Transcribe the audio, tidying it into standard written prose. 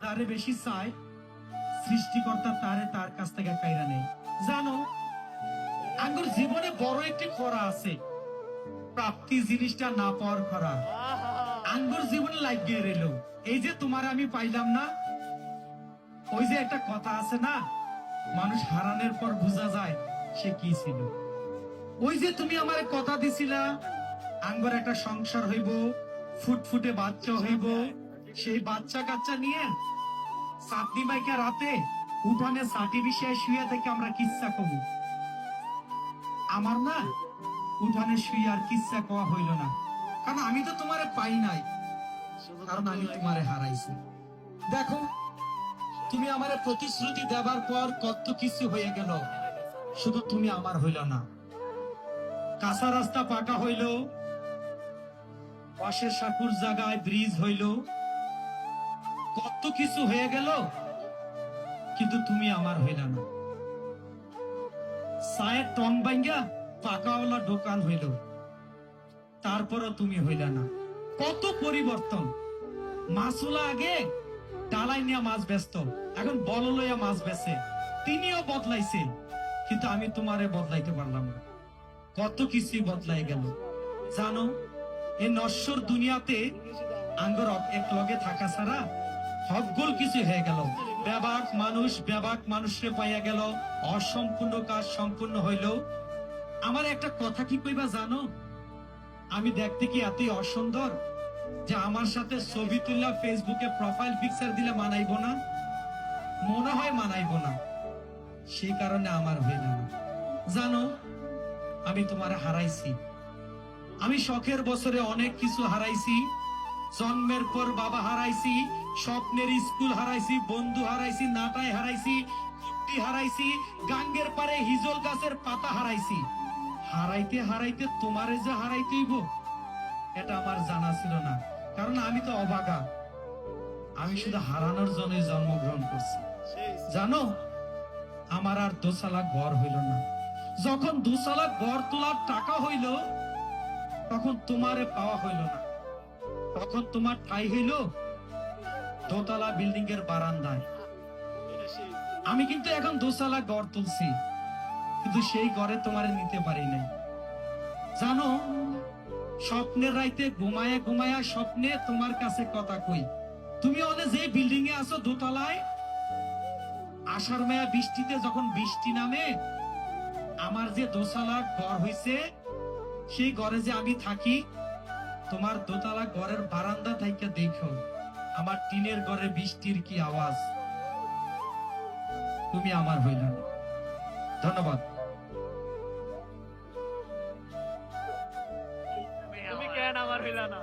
তারে বেশি চায়, সৃষ্টিকর্তা তারে তার কাছ থেকে কাইরা নেই। জানো, আঙ্গুর জীবনে বড় একটি খরা আছে, প্রাপ্তি জিনিসটা না পাওয়ার খরা। আঙ্গুর জীবনে লাগিয়ে রইল। এই যে তোমার আমি পাইলাম না, ওই যে একটা কথা আছে না, মানুষ হারানোর পর বোঝা যায় সে কি ছিল। ওই যে তুমি আমার কথা দিছিলা, আঙ্গুর একটা সংসার হইব, ফুটফুটে বাচ্চা হইব, সেই বাচ্চা কাচ্চা নিয়ে চাঁদনি মাইকা রাতে উঠানে চাটি বিষয়ে শুয়ে থেকে আমরা কিচ্ছা কব। আমার না উঠানে শুয়ে আর কিচ্ছা কওয়া হইল না, কারণ আমি তো তোমারে পাই নাই, কারণ আমি তোমারে হারাইছি। দেখো, তুমি আমারে প্রতিশ্রুতি দেবার পর কত কিছু হয়ে গেল, শুধু তুমি আমার হইল না। কাঁচা রাস্তা পাকা হইল, পাশের সাকুর জায়গায় ব্রিজ হইল, কত কিছু হয়ে গেল, কিন্তু তুমি আমার হইল না। চায়ের টং ভাঙ্গা পাকাওয়ালা দোকান হইল, তারপরও তুমি হইল না। কত পরিবর্তন। মাছওয়ালা আগে ডালাই নিয়ে মাছ ব্যস্ত, এখন বল লইয়া মাছ বেচে। তিনিও বদলাইছে, কিন্তু আমি তোমারে বদলাইতে পারলাম না। কত কিছুই বদলাই গেল। জানো, এই নশ্বর দুনিয়াতে আঙ্গর এক লগে থাকা ছাড়া হকগুল কিছু হয়ে গেল। ব্যাবাক মানুষরে পাইয়া গেল, অসম্পূর্ণ কাজ সম্পূর্ণ হইল। আমার একটা কথা কি কইবা জানো, আমি দেখতে কি এতই অসুন্দর যে আমার সাথে ছবি তুললা ফেসবুকে প্রোফাইল পিকচার দিলে মানাইবো না? মনে হয় মানাইবো না, সেই কারণে আমার হইল না। জানো, আমি তোমার হারাইছি। আমি শখের বছরে অনেক কিছু হারাইছি। জন্মের পর বাবা হারাইছি, স্বপ্নের স্কুল হারাইছি, বন্ধু হারাইছি, নাটাই হারাইছি, কুট্টি হারাইছি, গাঙ্গের পারে হিজল গাছের পাতা হারাইছি। হারাইতে হারাইতে তোমারে যে হারাইতেইব এটা আমার জানা ছিল না, কারণ আমি তো অভাগা। আমি শুধু হারানোর জন্যই জন্মগ্রহণ করছি। জানো, আমার আর দোসালা ঘর হইল না। যখন দোসালা ঘর তোলার টাকা হইল, তখন তোমারে পাওয়া হইল না। তখন তোমার ঠাই হইল দোতলা বিল্ডিং এর বারান্দায়। আমি কিন্তু এখন দোতলা ঘর তুলছি, কিন্তু সেই ঘরে তোমারে নিতে পারি নাই। জানো, স্বপ্নের রাইতে ঘুমায়া ঘুমায়া স্বপ্নে তোমার কাছে কথা কই। তুমি অনেক যে বিল্ডিং এ আছো দোতলায়, আষাঢ় মায়া বৃষ্টিতে যখন বৃষ্টি নামে, আমার যে দোতলা ঘর হইছে, সেই ঘরে যে আমি থাকি, তোমার দোতলা ঘরের বারান্দা থেকে দেখো আমার টিনের ঘরে বৃষ্টির কি আওয়াজ। তুমি আমার হইল না। ধন্যবাদ। তুমি কেন আমার হইলা না?